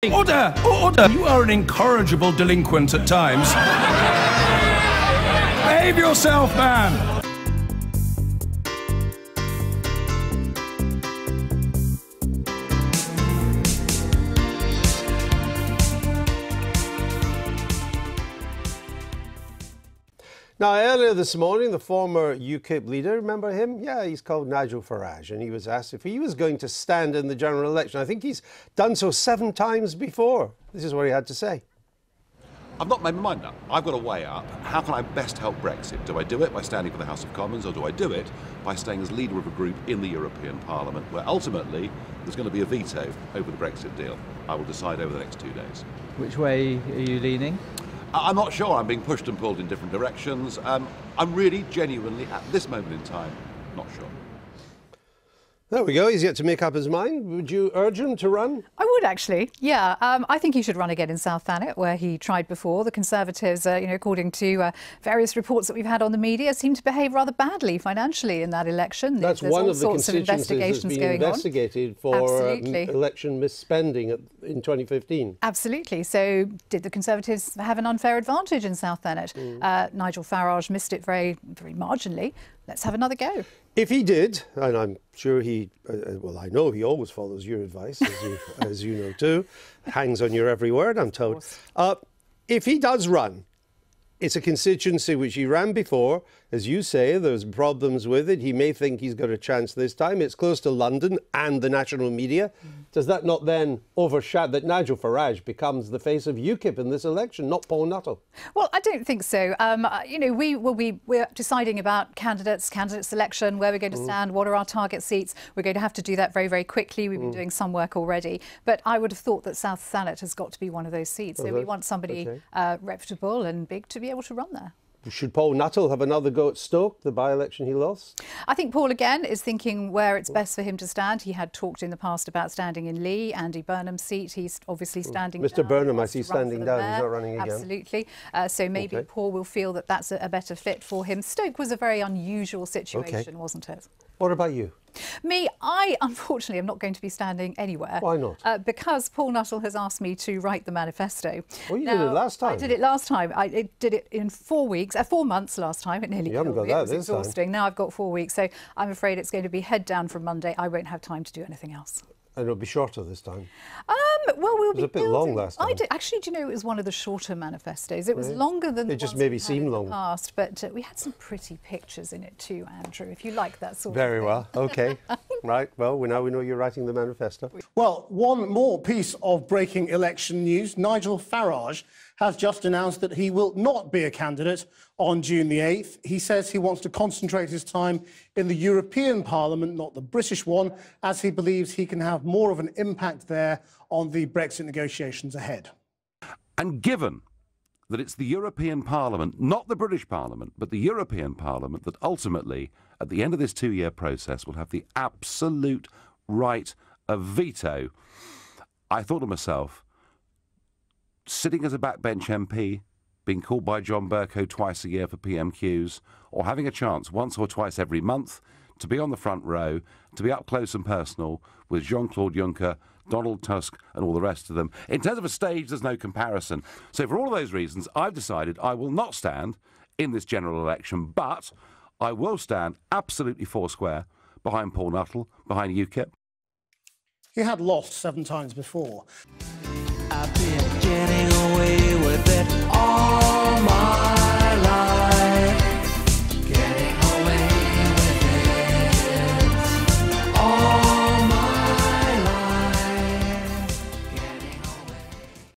Order! Order! You are an incorrigible delinquent at times. Behave yourself, man! Now, earlier this morning, the former UKIP leader, remember him? Yeah, he's called Nigel Farage, and he was asked if he was going to stand in the general election. I think he's done so 7 times before. This is what he had to say. I've not made my mind up. I've got to weigh up. How can I best help Brexit? Do I do it by standing for the House of Commons, or do I do it by staying as leader of a group in the European Parliament, where ultimately there's going to be a veto over the Brexit deal? I will decide over the next 2 days. Which way are you leaning? I'm not sure. I'm being pushed and pulled in different directions. I'm really, genuinely, at this moment in time, not sure. There we go. He's yet to make up his mind. Would you urge him to run? I would, actually. Yeah. I think he should run again in South Thanet, where he tried before. The Conservatives, according to various reports that we've had on the media, seem to behave rather badly financially in that election. That's one of the constituencies that's been investigated for election misspending in 2015. Absolutely. So did the Conservatives have an unfair advantage in South Thanet? Nigel Farage missed it very, very marginally. Let's have another go. If he did, and I'm sure he, well, I know he always follows your advice, as you know too, hangs on your every word, I'm told. If he does run, it's a constituency which he ran before. As you say, there's problems with it. He may think he's got a chance this time. It's close to London and the national media. Does that not then overshadow that Nigel Farage becomes the face of UKIP in this election, not Paul Nuttall? Well, I don't think so. We're deciding about candidate selection, where we're going to stand, what are our target seats. We're going to have to do that very, very quickly. We've been doing some work already. But I would have thought that South Thanet has got to be one of those seats. So we want somebody reputable and big to be able to run there. Should Paul Nuttall have another go at Stoke, the by-election he lost? I think Paul, again, is thinking where it's best for him to stand. He had talked in the past about standing in Lee, Andy Burnham's seat. He's obviously standing down. Mr Burnham, I see standing down. He's not running again. Absolutely. So maybe Paul will feel that that's a better fit for him. Stoke was a very unusual situation, wasn't it? What about you? Me, I unfortunately am not going to be standing anywhere. Why not? Because Paul Nuttall has asked me to write the manifesto. Well, you did it last time. I did it last time. I did it in 4 weeks, 4 months last time. It nearly killed me. It was exhausting. Now I've got 4 weeks, so I'm afraid it's going to be head down from Monday. I won't have time to do anything else. And it'll be shorter this time. Well, we'll be. It was a bit long last time. Actually, do you know, it was one of the shorter manifestos. It was longer than the ones maybe seemed long. Past, but we had some pretty pictures in it too, Andrew. If you like that sort of Very thing. well. Okay. Right. Well, now we know you're writing the manifesto. Well, one more piece of breaking election news. Nigel Farage has just announced that he will not be a candidate on June the 8th. He says he wants to concentrate his time in the European Parliament, not the British one, as he believes he can have more of an impact there on the Brexit negotiations ahead. And given that it's the European Parliament, not the British Parliament, but the European Parliament, that ultimately, at the end of this 2-year process, will have the absolute right of veto, I thought to myself, sitting as a backbench MP, being called by John Bercow twice a year for PMQs, or having a chance once or twice every month to be on the front row, to be up close and personal with Jean-Claude Juncker, Donald Tusk and all the rest of them. In terms of a stage, there's no comparison. So for all of those reasons, I've decided I will not stand in this general election, but I will stand absolutely foursquare behind Paul Nuttall, behind UKIP. He had lost 7 times before.